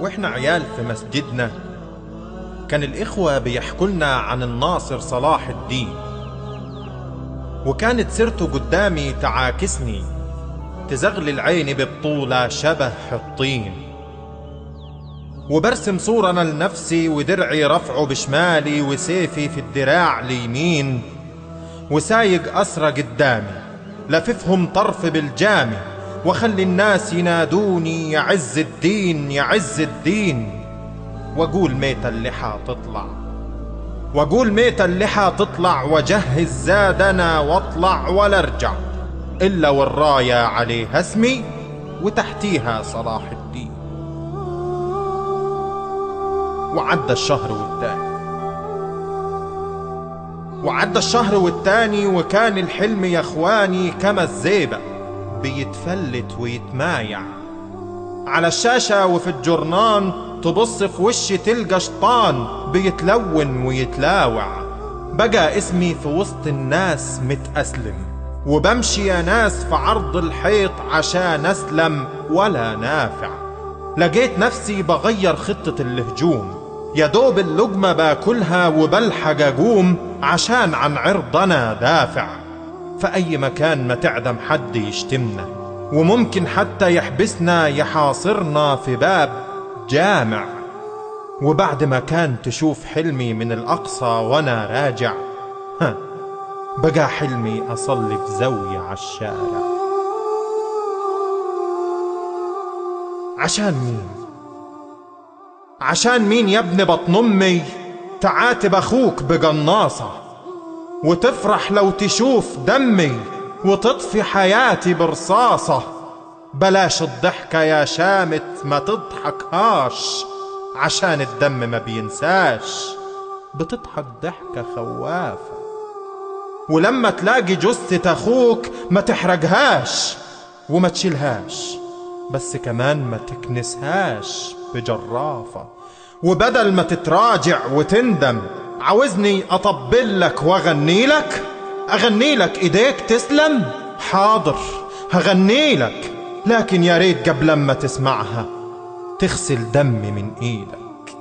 واحنا عيال في مسجدنا كان الإخوة بيحكولنا عن الناصر صلاح الدين، وكانت سيرته قدامي تعاكسني تزغلل عيني ببطولة شبه الطين، وبرسم صورة أنا لنفسي ودرعي رفعه بشمالي وسيفي في الدراع اليمين، وسايق أسرى قدامي لففهم طرف بالجامي، وخلي الناس ينادوني يا عز الدين يا عز الدين، وأقول ميت اللحى تطلع، وأقول ميت اللحى تطلع، وجهز زادنا واطلع ولا ارجع إلا والراية عليها اسمي وتحتيها صلاح الدين. وعدى الشهر والتاني، وعدى الشهر والتاني، وكان الحلم يا اخواني كما الزيبق بيتفلت ويتمايع على الشاشة وفي الجرنان، تبص في وشي تلقى شطان بيتلون ويتلاوع. بقى اسمي في وسط الناس متأسلم، وبمشي يا ناس في عرض الحيط عشان أسلم ولا نافع. لقيت نفسي بغير خطة الهجوم، يا دوب اللقمة باكلها وبلحق أقوم عشان عن عرضنا دافع. فأي مكان ما تعدم حد يشتمنا، وممكن حتى يحبسنا يحاصرنا في باب جامع. وبعد ما كان تشوف حلمي من الأقصى وأنا راجع، بقى حلمي أصلي في زاوية عالشارع. عشان مين؟ عشان مين يا ابن بطن أمي تعاتب أخوك بقناصة، وتفرح لو تشوف دمي وتطفي حياتي برصاصة؟ بلاش الضحكة يا شامت ما تضحكهاش، عشان الدم ما بينساش، بتضحك ضحكة خوافة. ولما تلاقي جثة أخوك ما تحرقهاش وما تشيلهاش، بس كمان ما تكنسهاش بجرافة. وبدل ما تتراجع وتندم، عاوزني أطبلك وأغنيلك؟ أغنيلك إيديك تسلم؟ حاضر هغنيلك، لكن يا ريت قبل ما تسمعها تغسل دمي من إيدك.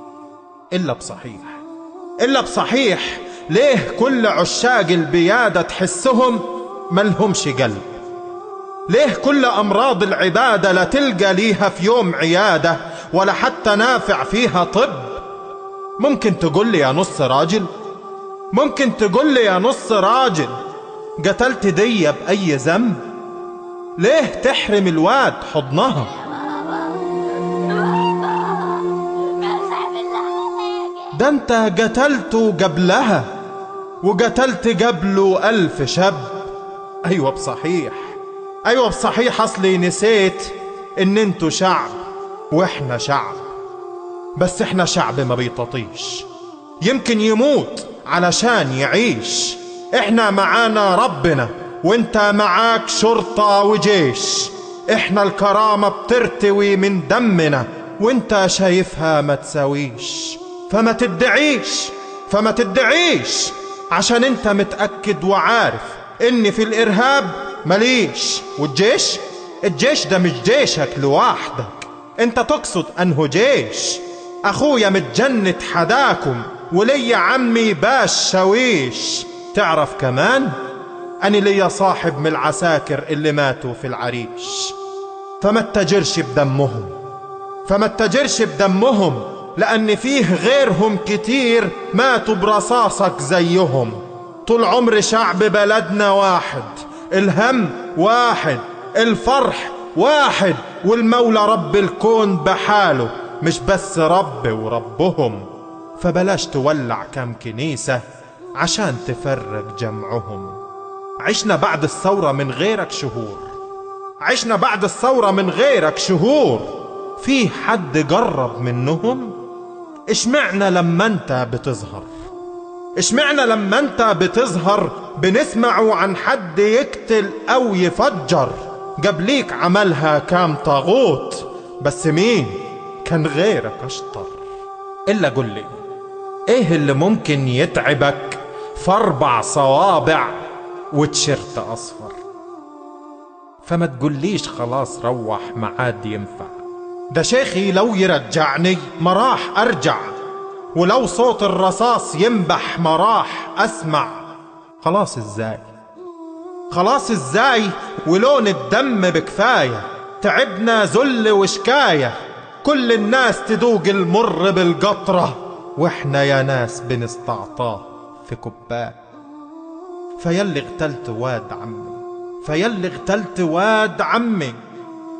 إلا بصحيح ليه كل عشاق البيادة تحسهم ملهمش قلب؟ ليه كل أمراض العبادة لا تلقى ليها في يوم عيادة ولا حتى نافع فيها طب؟ ممكن تقول لي يا نص راجل، ممكن تقول لي يا نص راجل، قتلت دي بأي ذنب؟ ليه تحرم الواد حضنها؟ ده انت قتلته قبلها وقتلت قبله 1000 شاب. ايوه بصحيح اصلي نسيت ان انتو شعب واحنا شعب، بس احنا شعب ما بيطاطيش، يمكن يموت علشان يعيش. احنا معانا ربنا وانت معاك شرطة وجيش، احنا الكرامة بترتوي من دمنا وانت شايفها ما تساويش. فما تدعيش عشان انت متأكد وعارف ان في الارهاب مليش. والجيش ده مش جيشك لوحدك، انت تقصد انه جيش؟ اخويا متجند حداكم ولي عمي باش شويش. تعرف كمان اني ليا صاحب من العساكر اللي ماتوا في العريش. فما تتجرش بدمهم لأن فيه غيرهم كتير ماتوا برصاصك زيهم. طول عمر شعب بلدنا واحد، الهم واحد، الفرح واحد، والمولى رب الكون بحاله مش بس رب وربهم. فبلاش تولع كام كنيسة عشان تفرق جمعهم. عشنا بعد الثورة من غيرك شهور، في حد قرب منهم؟ اشمعنا لما انت بتظهر بنسمعوا عن حد يقتل او يفجر؟ قبليك عملها كام طاغوت، بس مين كان غيرك اشطر؟ الا قل لي ايه اللي ممكن يتعبك في 4 صوابع وتيشيرت اصفر؟ فما تقوليش خلاص روح معاد ينفع، ده شيخي لو يرجعني ما راح أرجع، ولو صوت الرصاص ينبح ما راح أسمع. خلاص ازاي، خلاص ازاي، ولون الدم بكفاية، تعبنا ذل وشكاية، كل الناس تذوق المر بالقطرة، واحنا يا ناس بنستعطاه في كوباية. فيلي اغتلت واد عمي، فيلي اغتلت واد عمي،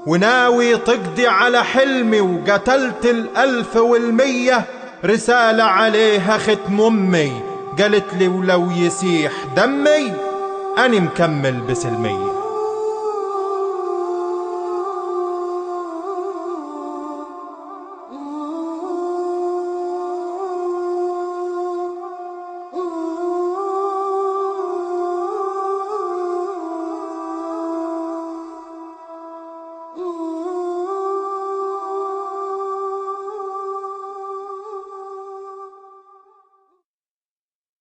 وناوي تقضي على حلمي، وقتلت 1000 و100، رسالة عليها ختم أمي قالت لي ولو يسيح دمي أني مكمل بسلمية.